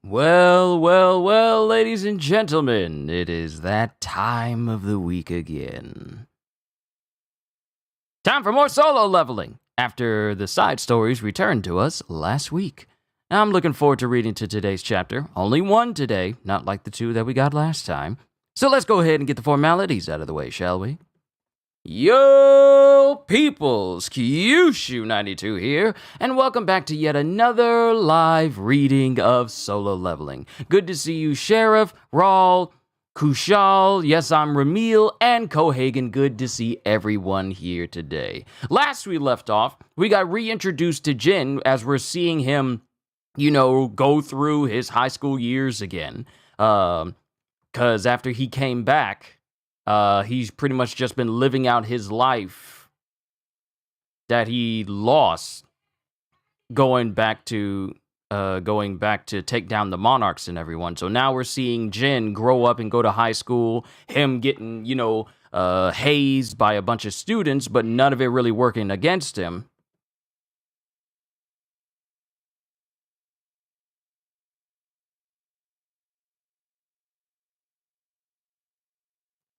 Well, well, well, ladies and gentlemen, it is that time of the week again. Time for more solo leveling after the side stories returned to us last week. I'm looking forward to reading to today's chapter. Only one today, not like the two that we got last time. So let's go ahead and get the formalities out of the way, shall we? Yo, peoples, Kyushu92 here, and welcome back to yet another live reading of Solo Leveling. Good to see you, Sheriff, Raul, Kushal, yes, I'm Ramil, and Kohagen. Good to see everyone here today. Last we left off, we got reintroduced to Jin as we're seeing him, go through his high school years again. Because after he came back, he's pretty much just been living out his life that he lost going back to take down the monarchs and everyone. So now we're seeing Jin grow up and go to high school, him getting, hazed by a bunch of students, but none of it really working against him.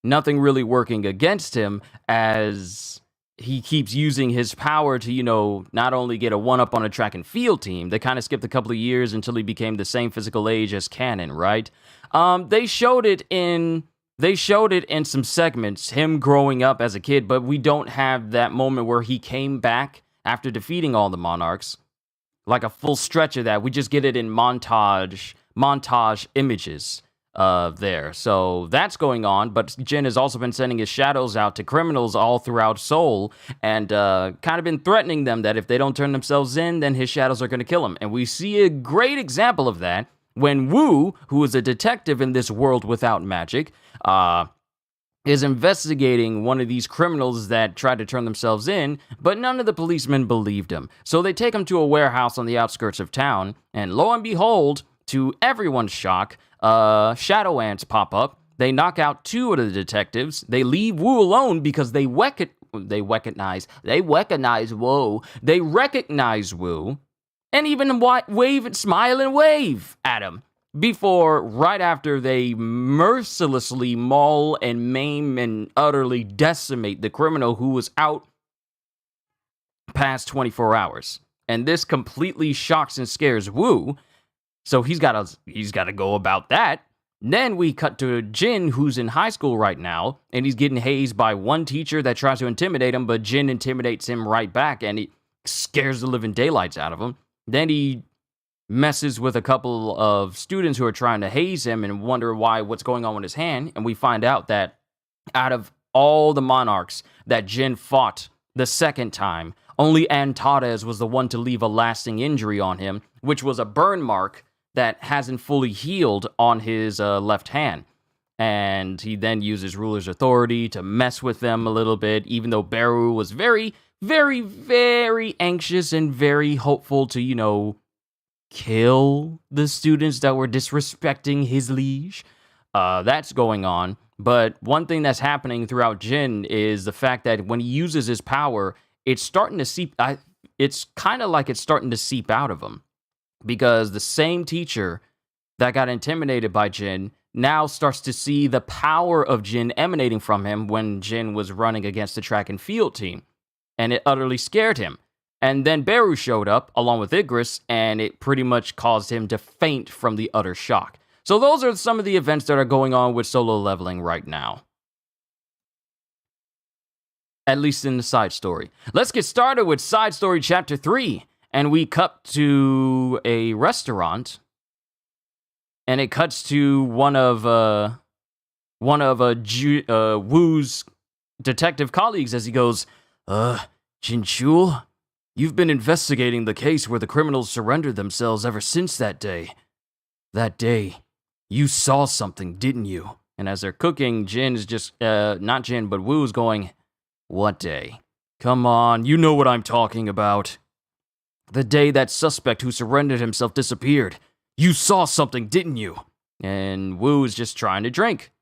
Nothing really working against him as he keeps using his power to, not only get a one-up on a track and field team. They kind of skipped a couple of years until he became the same physical age as Cannon, right? They showed it in some segments, him growing up as a kid, but we don't have that moment where he came back after defeating all the monarchs. Like a full stretch of that. We just get it in montage images there. So that's going on, but Jin has also been sending his shadows out to criminals all throughout Seoul and kind of been threatening them that if they don't turn themselves in, then his shadows are going to kill him. And we see a great example of that when Wu, who is a detective in this world without magic, is investigating one of these criminals that tried to turn themselves in, but none of the policemen believed him. So they take him to a warehouse on the outskirts of town, and lo and behold, to everyone's shock, shadow ants pop up. They knock out two of the detectives. They leave Wu alone because they recognize Wu, and even wave and smile and wave at him. Right after they mercilessly maul and maim and utterly decimate the criminal who was out past 24 hours. And this completely shocks and scares Wu. So he's got to go about that. Then we cut to Jin, who's in high school right now, and he's getting hazed by one teacher that tries to intimidate him, but Jin intimidates him right back, and he scares the living daylights out of him. Then he messes with a couple of students who are trying to haze him and wonder what's going on with his hand, and we find out that out of all the monarchs that Jin fought the second time, only Antares was the one to leave a lasting injury on him, which was a burn mark that hasn't fully healed on his left hand. And he then uses ruler's authority to mess with them a little bit, even though Beru was very, very, very anxious and very hopeful to, kill the students that were disrespecting his liege. That's going on. But one thing that's happening throughout Jin is the fact that when he uses his power, it's starting to seep. It's kind of like it's starting to seep out of him. Because the same teacher that got intimidated by Jin now starts to see the power of Jin emanating from him when Jin was running against the track and field team. And it utterly scared him. And then Beru showed up along with Igris, and it pretty much caused him to faint from the utter shock. So those are some of the events that are going on with solo leveling right now. At least in the side story. Let's get started with side story chapter 3. And we cut to a restaurant, and it cuts to one of Wu's detective colleagues as he goes, Jinchul, you've been investigating the case where the criminals surrendered themselves ever since that day. That day, you saw something, didn't you? And as they're cooking, Jin's just, not Jin, but Wu's going, what day? Come on, you know what I'm talking about. The day that suspect who surrendered himself disappeared. You saw something, didn't you? And Wu is just trying to drink.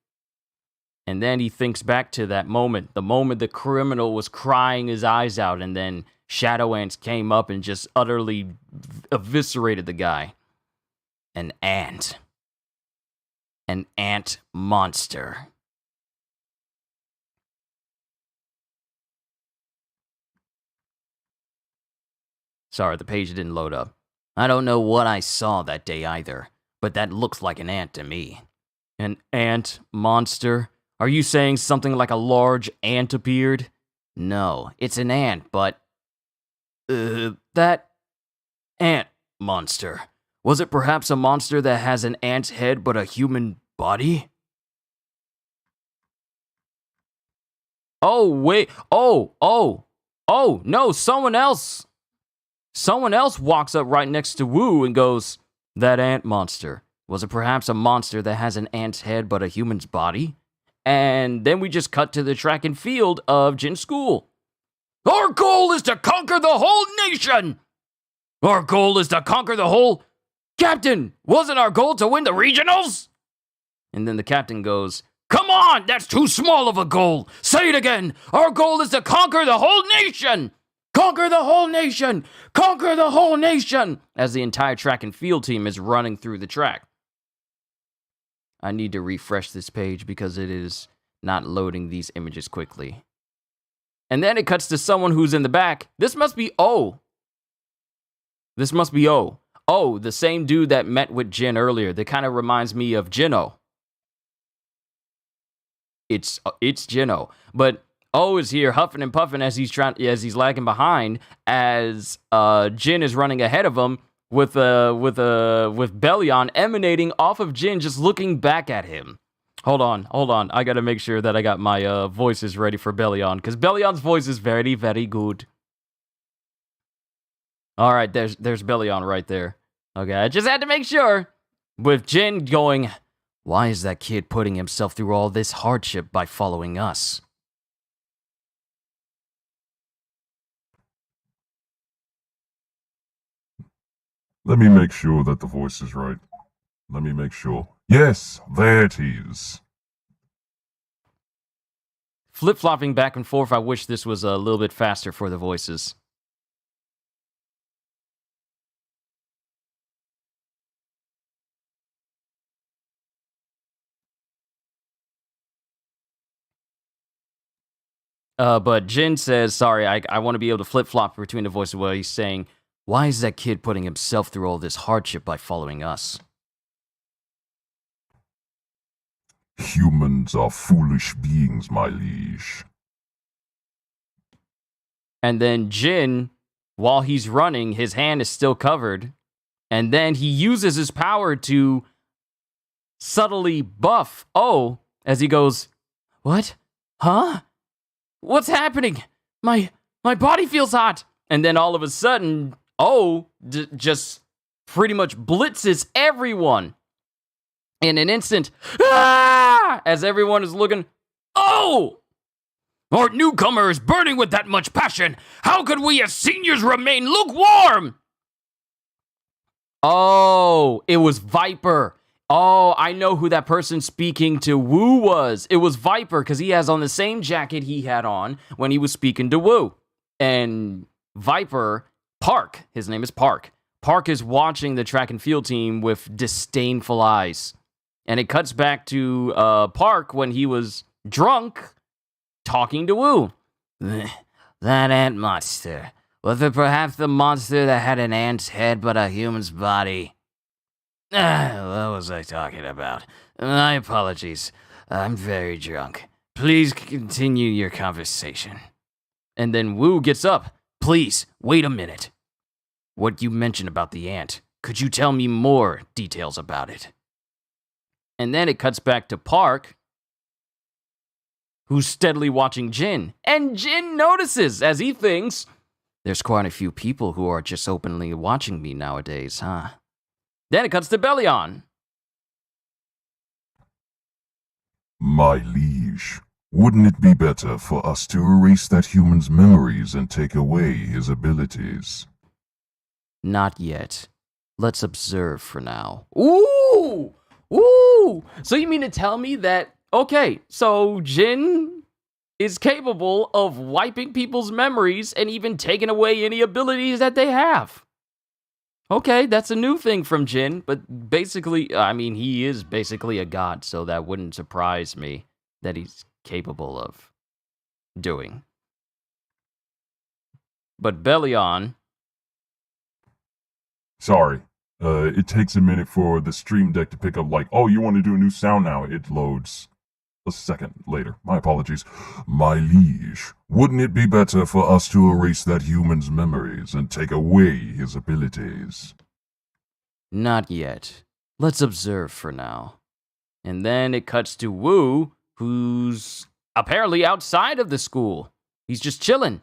And then he thinks back to that moment, the moment the criminal was crying his eyes out, and then shadow ants came up and just utterly eviscerated the guy. An ant. An ant monster. Sorry, the page didn't load up. I don't know what I saw that day either, but that looks like an ant to me. An ant monster? Are you saying something like a large ant appeared? No, it's an ant, but... that ant monster. Was it perhaps a monster that has an ant's head but a human body? Oh, wait. Oh, no, someone else. Someone else walks up right next to Wu and goes, that ant monster. Was it perhaps a monster that has an ant's head but a human's body? And then we just cut to the track and field of Jin's school. Our goal is to conquer the whole nation! Our goal is to conquer the whole... Captain, wasn't our goal to win the regionals? And then the captain goes, come on, that's too small of a goal. Say it again. Our goal is to conquer the whole nation. Conquer the whole nation. Conquer the whole nation. As the entire track and field team is running through the track. I need to refresh this page because it is not loading these images quickly. And then it cuts to someone who's in the back. This must be O. This must be O. Oh, the same dude that met with Jin earlier. That kind of reminds me of Jino. It's Jino. But O is here huffing and puffing as he's lagging behind as Jin is running ahead of him with Bellion emanating off of Jin, just looking back at him. Hold on. I gotta make sure that I got my voices ready for Bellion, because Bellion's voice is very, very good. All right, there's Bellion right there. Okay, I just had to make sure. With Jin going, why is that kid putting himself through all this hardship by following us? Let me make sure that the voice is right. Let me make sure. Yes, there it is. Flip-flopping back and forth, I wish this was a little bit faster for the voices. But Jin says, sorry, I want to be able to flip-flop between the voices while he's saying, why is that kid putting himself through all this hardship by following us? Humans are foolish beings, my liege. And then Jin, while he's running, his hand is still covered. And then he uses his power to subtly buff O as he goes, what? Huh? What's happening? My body feels hot. And then all of a sudden, O just pretty much blitzes everyone. In an instant, as everyone is looking, oh! Our newcomer is burning with that much passion. How could we as seniors remain lukewarm? Oh, it was Viper. Oh, I know who that person speaking to Wu was. It was Viper, because he has on the same jacket he had on when he was speaking to Wu. And Viper, Park, his name is Park. Park is watching the track and field team with disdainful eyes. And it cuts back to Park when he was drunk, talking to Wu. That ant monster. Was it perhaps the monster that had an ant's head but a human's body? What was I talking about? My apologies. I'm very drunk. Please continue your conversation. And then Wu gets up. Please, wait a minute. What you mentioned about the ant, could you tell me more details about it? And then it cuts back to Park, who's steadily watching Jin. And Jin notices as he thinks, there's quite a few people who are just openly watching me nowadays, huh? Then it cuts to Bellion. My liege, wouldn't it be better for us to erase that human's memories and take away his abilities? Not yet. Let's observe for now. Ooh! Ooh! So you mean to tell me that, okay, so Jin is capable of wiping people's memories and even taking away any abilities that they have. Okay, that's a new thing from Jin, but basically, I mean, he is basically a god, so that wouldn't surprise me that he's capable of doing. But Bellion, Sorry. It takes a minute for the stream deck to pick up, like, oh, you want to do a new sound now. It loads a second later. My apologies. My liege, wouldn't it be better for us to erase that human's memories and take away his abilities? not yet. Let's observe for now. And then it cuts to Wu, who's apparently outside of the school. He's just chilling.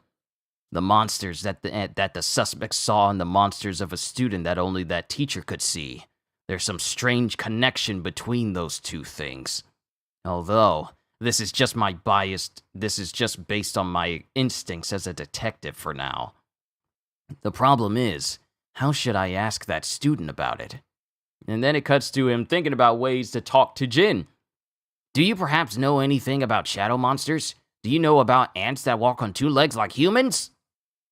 The monsters that the suspect saw and the monsters of a student that only that teacher could see. There's some strange connection between those two things. Although, this is just based on my instincts as a detective for now. The problem is, how should I ask that student about it? And then it cuts to him thinking about ways to talk to Jin. Do you perhaps know anything about shadow monsters? Do you know about ants that walk on two legs like humans?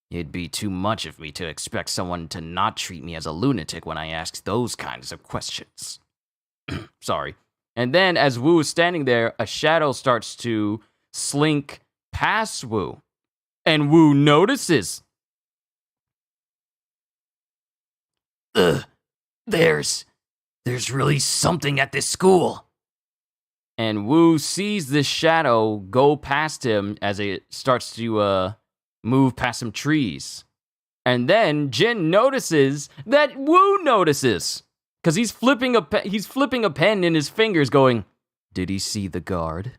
It'd be too much of me to expect someone to not treat me as a lunatic when I ask those kinds of questions. Sorry. And then, as Wu is standing there, a shadow starts to slink past Wu. And Wu notices. There's really something at this school. And Wu sees this shadow go past him as it starts to move past some trees. And then Jin notices that Wu notices. Because he's flipping a pen in his fingers going, did he see the guard?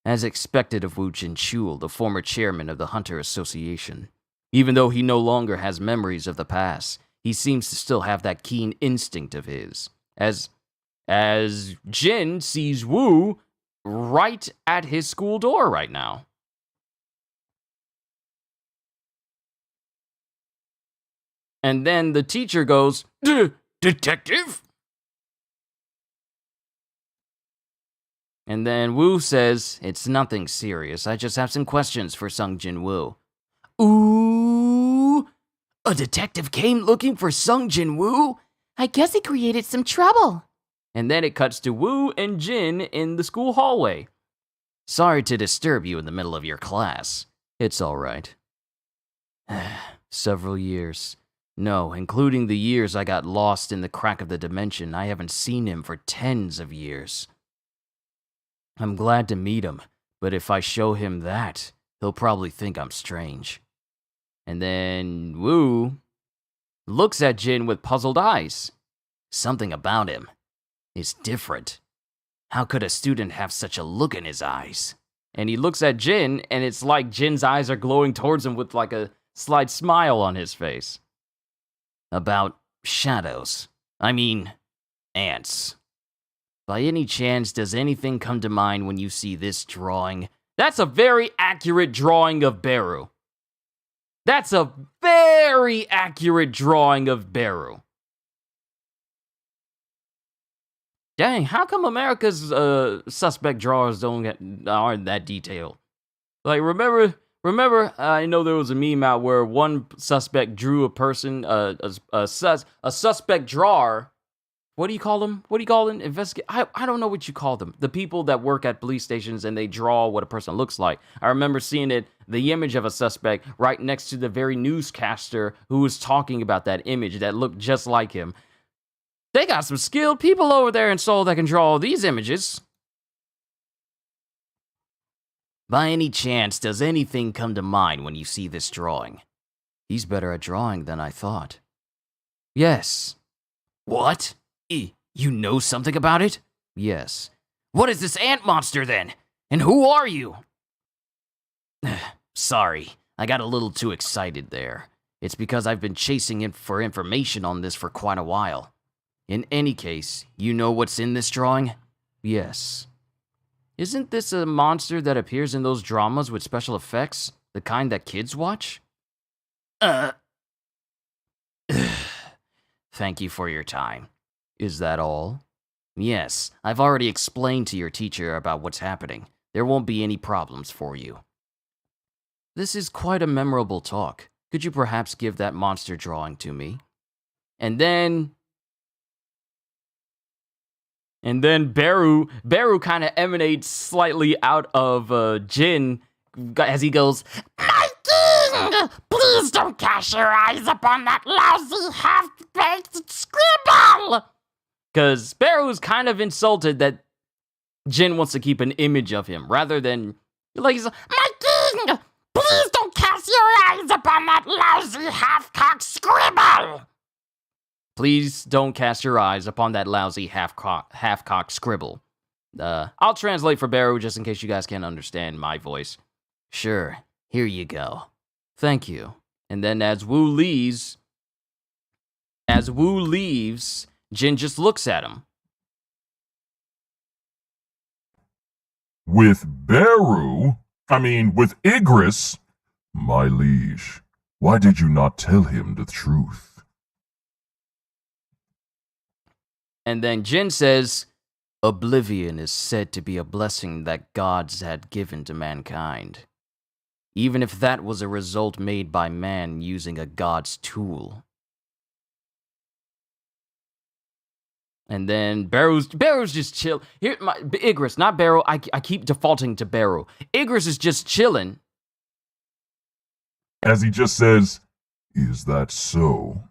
As expected of Wu Jinchul, the former chairman of the Hunter Association. Even though he no longer has memories of the past, he seems to still have that keen instinct of his. As Jin sees Wu right at his school door right now. And then the teacher goes, Detective? And then Wu says, it's nothing serious. I just have some questions for Sung Jin Woo. Ooh, a detective came looking for Sung Jin Woo? I guess he created some trouble. And then it cuts to Wu and Jin in the school hallway. Sorry to disturb you in the middle of your class. It's all right. Several years. No, including the years I got lost in the crack of the dimension, I haven't seen him for tens of years. I'm glad to meet him, but if I show him that, he'll probably think I'm strange. And then Wu looks at Jin with puzzled eyes. Something about him is different. How could a student have such a look in his eyes? And he looks at Jin, and it's like Jin's eyes are glowing towards him with like a slight smile on his face. About shadows. I mean, ants. By any chance, does anything come to mind when you see this drawing? That's a very accurate drawing of Beru. That's a very accurate drawing of Beru. Dang, how come America's suspect drawers aren't that detailed? Like, remember, I know there was a meme out where one suspect drew a person, a suspect drawer. What do you call them? Investigate. I don't know what you call them. The people that work at police stations and they draw what a person looks like. I remember seeing the image of a suspect right next to the very newscaster who was talking about that image that looked just like him. They got some skilled people over there in Seoul that can draw all these images. By any chance, does anything come to mind when you see this drawing? He's better at drawing than I thought. Yes. What? You know something about it? Yes. What is this ant monster then? And who are you? Sorry, I got a little too excited there. It's because I've been chasing for information on this for quite a while. In any case, you know what's in this drawing? Yes. Isn't this a monster that appears in those dramas with special effects? The kind that kids watch? Thank you for your time. Is that all? Yes, I've already explained to your teacher about what's happening. There won't be any problems for you. This is quite a memorable talk. Could you perhaps give that monster drawing to me? And then Beru kind of emanates slightly out of Jin as he goes, "My king, please don't cast your eyes upon that lousy half-baked scribble!" Because Beru's kind of insulted that Jin wants to keep an image of him, rather than, like, he's like, "My king, please don't cast your eyes upon that lousy half-cocked scribble!" Please don't cast your eyes upon that lousy half-cocked scribble. I'll translate for Beru just in case you guys can't understand my voice. Sure, here you go. Thank you. And then as Wu leaves, Jin just looks at him. With Igris, my liege, why did you not tell him the truth? And then Jin says, "Oblivion is said to be a blessing that gods had given to mankind, even if that was a result made by man using a god's tool." And then Beru's just chill. Here, Igris, not Beru. I keep defaulting to Beru. Igris is just chilling. As he just says, "Is that so?"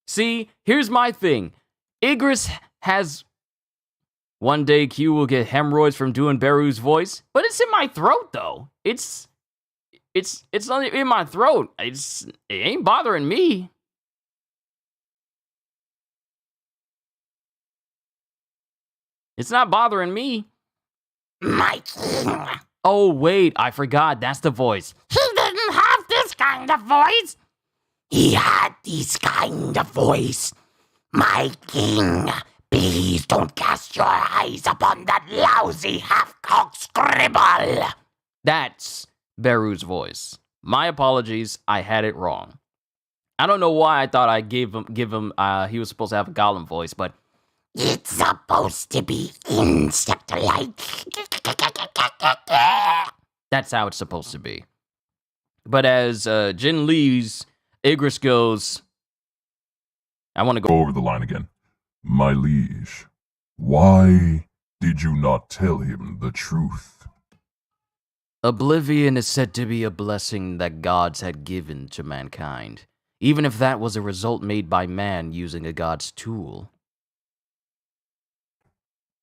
See, here's my thing. Igris has... One day Q will get hemorrhoids from doing Beru's voice, but it's in my throat, though. It's not in my throat. It ain't bothering me. It's not bothering me. My king. Oh, wait, I forgot. That's the voice. He didn't have this kind of voice. He had this kind of voice. My king, please don't cast your eyes upon that lousy half-cocked scribble. That's Beru's voice. My apologies, I had it wrong. I don't know why I thought I give him, he was supposed to have a golem voice, but it's supposed to be insect-like. That's how it's supposed to be. But as Jin leaves, Igris goes, I want to go over the line again. My liege, why did you not tell him the truth? Oblivion is said to be a blessing that gods had given to mankind, even if that was a result made by man using a god's tool.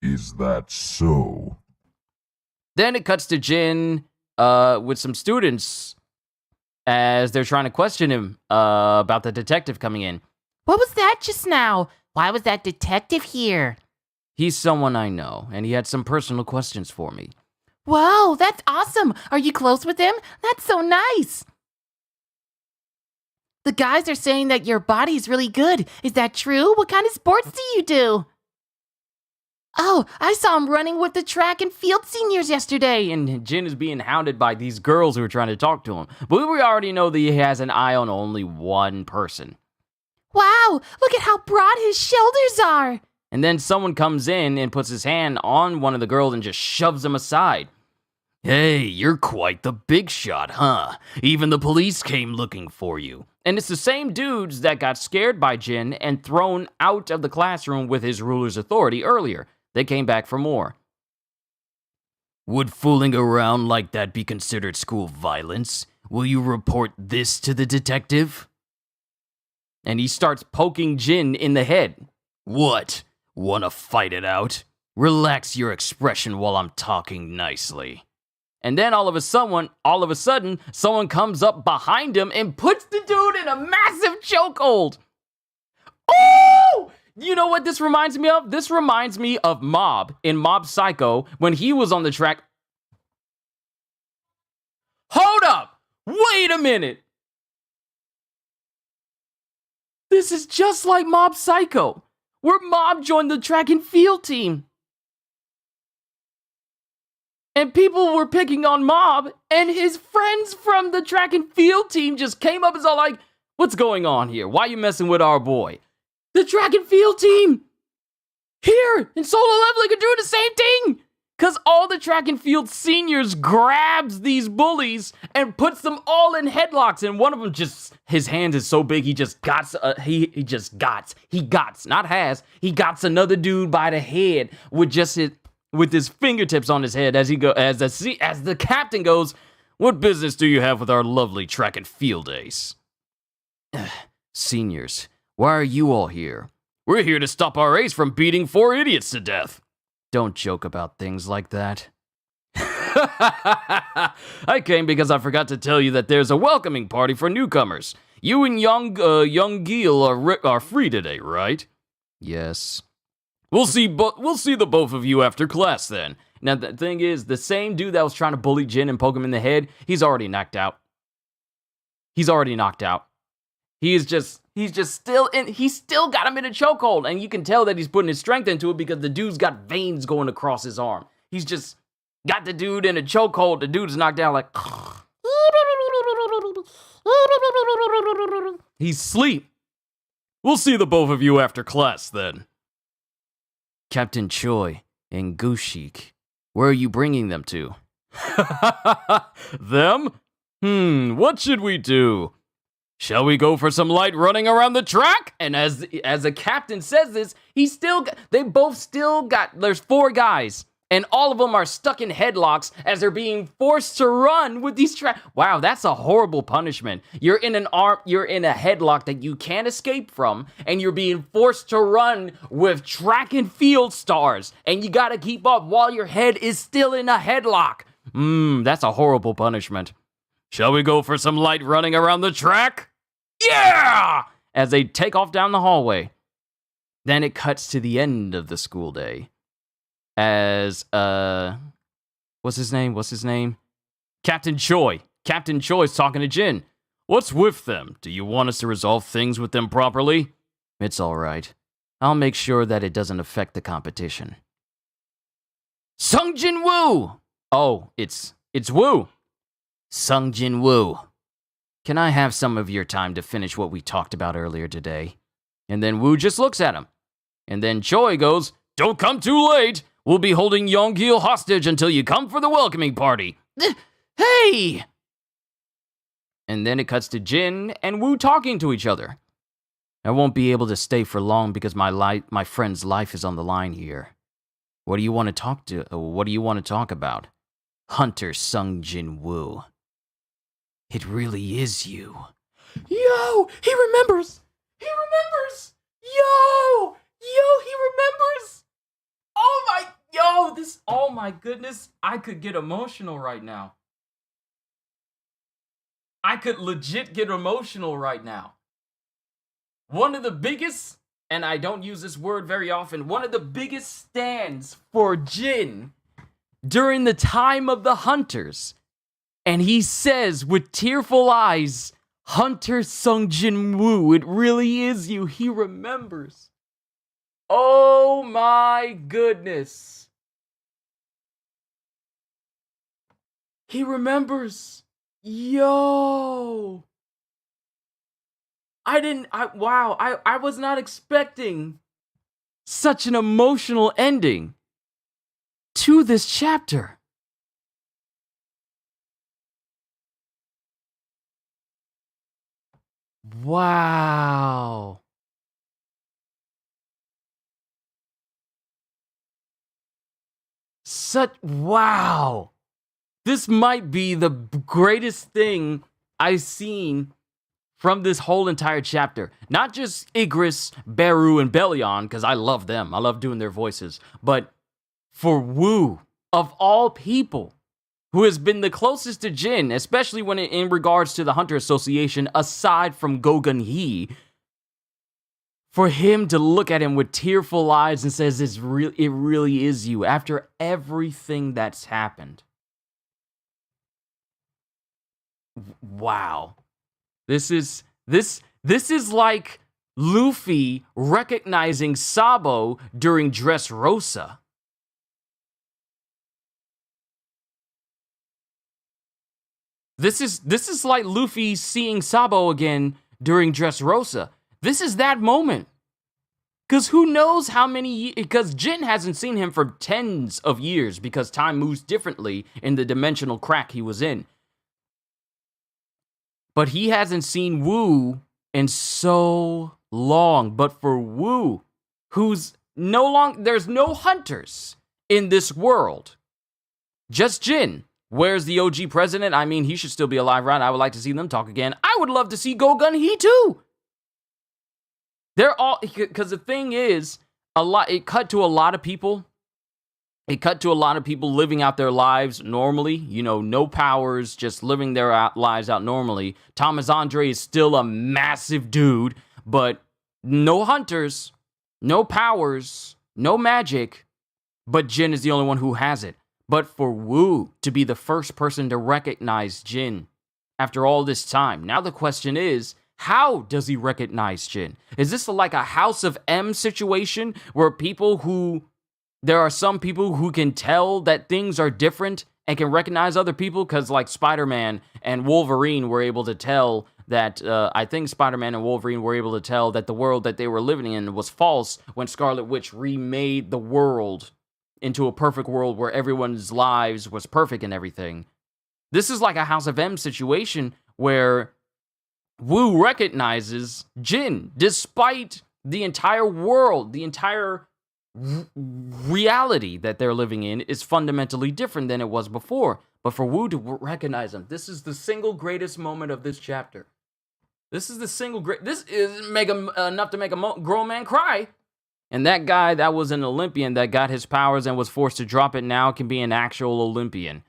Is that so? Then it cuts to Jin with some students as they're trying to question him about the detective coming in. What was that just now? Why was that detective here? He's someone I know, and he had some personal questions for me. Wow, that's awesome. Are you close with him? That's so nice. The guys are saying that your body's really good. Is that true? What kind of sports do you do? Oh, I saw him running with the track and field seniors yesterday. And Jin is being hounded by these girls who are trying to talk to him. But we already know that he has an eye on only one person. Wow, look at how broad his shoulders are. And then someone comes in and puts his hand on one of the girls and just shoves him aside. Hey, you're quite the big shot, huh? Even the police came looking for you. And it's the same dudes that got scared by Jin and thrown out of the classroom with his ruler's authority earlier. They came back for more. Would fooling around like that be considered school violence? Will you report this to the detective? And he starts poking Jin in the head. What? Wanna fight it out? Relax your expression while I'm talking nicely. And then all of a sudden, someone comes up behind him and puts the dude in a massive chokehold. Oh! You know what this reminds me of? This reminds me of Mob in Mob Psycho when he was on the track. Hold up! Wait a minute! This is just like Mob Psycho, where Mob joined the track and field team. And people were picking on Mob, and his friends from the track and field team just came up and was all like, what's going on here? Why are you messing with our boy? The track and field team! Here, in Solo Leveling are doing the same thing! Because all the track and field seniors grabs these bullies and puts them all in headlocks. And one of them just, his hand is so big, he just gots, he gots another dude by the head with his fingertips on his head as the captain goes, "What business do you have with our lovely track and field ace?" "Seniors, why are you all here?" "We're here to stop our ace from beating 4 idiots to death." "Don't joke about things like that." "I came because I forgot to tell you that there's a welcoming party for newcomers. You and young Gil are free today, right?" "Yes." We'll see the both of you after class then." Now the thing is, the same dude that was trying to bully Jin and poke him in the head, he's already knocked out. He's still got him in a chokehold, and you can tell that he's putting his strength into it because the dude's got veins going across his arm. He's just got the dude in a chokehold. The dude's knocked down like he's asleep. "We'll see the both of you after class then." "Captain Choi and Gushik, where are you bringing them to?" "Them? What should we do? Shall we go for some light running around the track?" And as the captain says this, there's 4 guys, and all of them are stuck in headlocks as they're being forced to run with these Wow, that's a horrible punishment. You're in a headlock that you can't escape from, and you're being forced to run with track and field stars, and you gotta keep up while your head is still in a headlock. That's a horrible punishment. "Shall we go for some light running around the track?" "Yeah!" As they take off down the hallway. Then it cuts to the end of the school day. As, what's his name? Captain Choi. Captain Choi's talking to Jin. "What's with them? Do you want us to resolve things with them properly?" "It's all right. I'll make sure that it doesn't affect the competition." Sungjin Woo! Oh, it's Woo. "Sungjin Woo, can I have some of your time to finish what we talked about earlier today?" And then Woo just looks at him. And then Choi goes, "Don't come too late. We'll be holding Yonggil hostage until you come for the welcoming party." "Hey!" And then it cuts to Jin and Woo talking to each other. "I won't be able to stay for long because my friend's life is on the line here. What do you want to talk about?" "Hunter Sungjin Woo. It really is you." "Yo, he remembers. He remembers. Yo, he remembers. Oh my goodness. I could get emotional right now. I could legit get emotional right now. One of the biggest, and I don't use this word very often, one of the biggest stands for Jin during the time of the Hunters. And he says with tearful eyes, "Hunter Sungjin Woo, it really is you. He remembers." Oh my goodness. He remembers. Yo. I was not expecting such an emotional ending to this chapter. Wow. Wow. This might be the greatest thing I've seen from this whole entire chapter. Not just Igris, Beru, and Belion, because I love them. I love doing their voices. But for Woo, of all people, who has been the closest to Jin, especially when in regards to the Hunter Association, aside from Gogun Hee, for him to look at him with tearful eyes and says, it really is you, after everything that's happened. Wow. This is like Luffy recognizing Sabo during Dressrosa. This is like Luffy seeing Sabo again during Dressrosa. This is that moment. Because who knows how many... Because Jin hasn't seen him for tens of years because time moves differently in the dimensional crack he was in. But he hasn't seen Wu in so long. But for Wu, who's no longer... There's no hunters in this world. Just Jin. Where's the OG president? I mean, he should still be alive, right? I would like to see them talk again. I would love to see Go-Gun He too. They're all... Because the thing is, it cut to a lot of people. It cut to a lot of people living out their lives normally. You know, no powers, just living their lives out normally. Thomas Andre is still a massive dude, but no hunters, no powers, no magic. But Jin is the only one who has it. But for Wu to be the first person to recognize Jin after all this time, now the question is, how does he recognize Jin? Is this like a House of M situation where there are some people who can tell that things are different and can recognize other people? Because like Spider-Man and Wolverine were able to tell that, I think Spider-Man and Wolverine were able to tell that the world that they were living in was false when Scarlet Witch remade the world into a perfect world where everyone's lives was perfect and everything. This is like a House of M situation where Wu recognizes Jin, despite the entire world, the entire reality that they're living in is fundamentally different than it was before. But for Wu to recognize him, this is the single greatest moment of this chapter. This is enough to make a grown man cry. And that guy that was an Olympian that got his powers and was forced to drop it now can be an actual Olympian.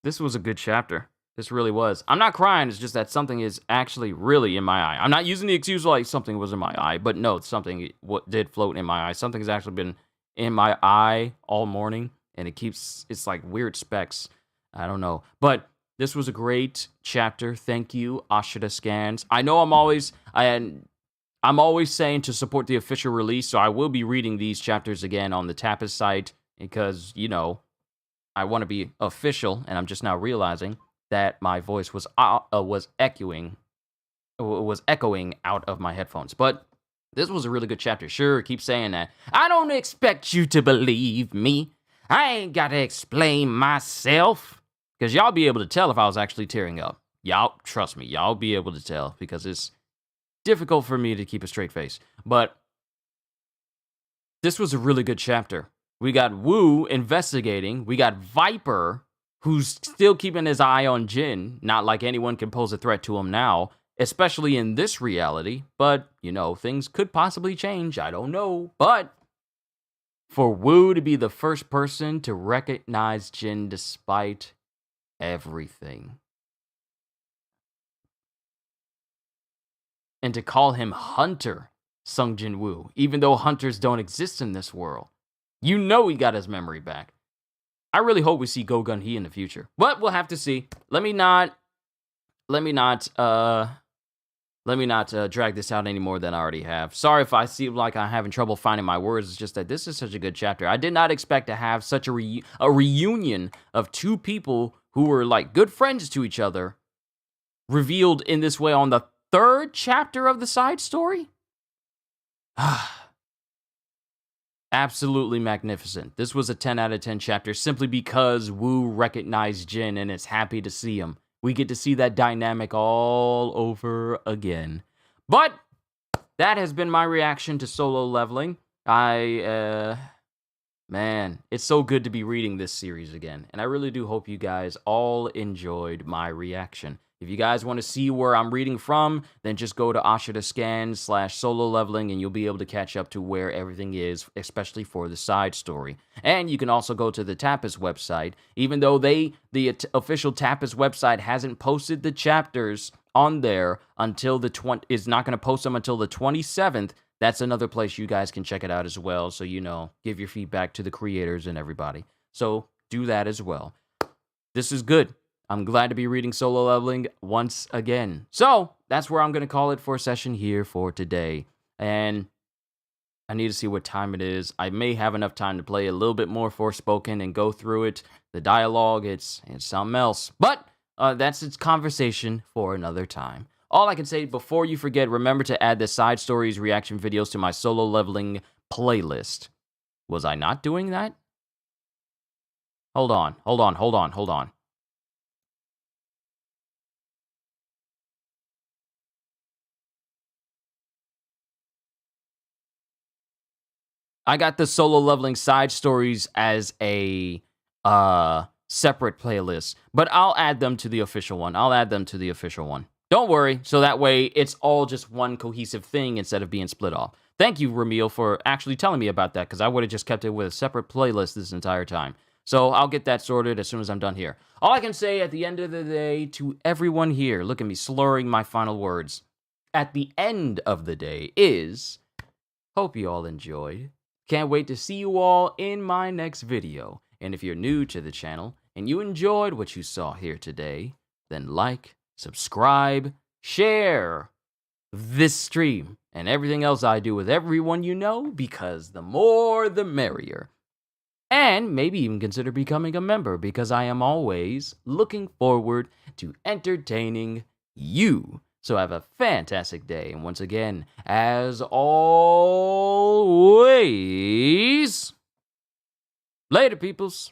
This was a good chapter. This really was. I'm not crying, it's just that something is actually really in my eye. I'm not using the excuse like something was in my eye, but no, something did float in my eye. Something's actually been in my eye all morning, and it's like weird specks. I don't know. But this was a great chapter. Thank you, Asura Scans. I know I'm always saying to support the official release, so I will be reading these chapters again on the Tapas site because, you know, I want to be official, and I'm just now realizing that my voice was echoing out of my headphones. But this was a really good chapter. Sure, keep saying that. I don't expect you to believe me. I ain't got to explain myself. Because y'all be able to tell if I was actually tearing up. Y'all, trust me, y'all be able to tell. Because it's difficult for me to keep a straight face. But this was a really good chapter. We got Wu investigating. We got Viper, who's still keeping his eye on Jin. Not like anyone can pose a threat to him now. Especially in this reality. But, you know, things could possibly change. I don't know. But for Wu to be the first person to recognize Jin despite everything. And to call him Hunter Sung Jin Woo, even though hunters don't exist in this world. You know he got his memory back. I really hope we see Go-Gun He in the future. But we'll have to see. Let me not drag this out any more than I already have. Sorry if I seem like I'm having trouble finding my words. It's just that this is such a good chapter. I did not expect to have such a reunion of two people who were like good friends to each other, revealed in this way on the third chapter of the side story. Absolutely magnificent. This was a 10 out of 10 chapter simply because Wu recognized Jin and is happy to see him. We get to see that dynamic all over again. But that has been my reaction to Solo Leveling. Man, it's so good to be reading this series again. And I really do hope you guys all enjoyed my reaction. If you guys want to see where I'm reading from, then just go to Asura Scans /Solo Leveling and you'll be able to catch up to where everything is, especially for the side story. And you can also go to the Tapas website. Even though the official Tapas website hasn't posted the chapters on there until is not going to post them until the 27th, that's another place you guys can check it out as well. So, you know, give your feedback to the creators and everybody. So do that as well. This is good. I'm glad to be reading Solo Leveling once again. So that's where I'm going to call it for a session here for today. And I need to see what time it is. I may have enough time to play a little bit more Forspoken and go through it. The dialogue, it's something else. But that's its conversation for another time. All I can say before you forget, remember to add the side stories reaction videos to my solo leveling playlist. Was I not doing that? Hold on. I got the solo leveling side stories as a separate playlist, but I'll add them to the official one. Don't worry, so that way it's all just one cohesive thing instead of being split off. Thank you, Ramil, for actually telling me about that, because I would have just kept it with a separate playlist this entire time. So I'll get that sorted as soon as I'm done here. All I can say at the end of the day to everyone here, look at me slurring my final words, at the end of the day is, hope you all enjoyed. Can't wait to see you all in my next video. And if you're new to the channel and you enjoyed what you saw here today, then like, subscribe, share this stream and everything else I do with everyone you know, because the more the merrier. And maybe even consider becoming a member, because I am always looking forward to entertaining you. So have a fantastic day, and once again, as always, later, peoples.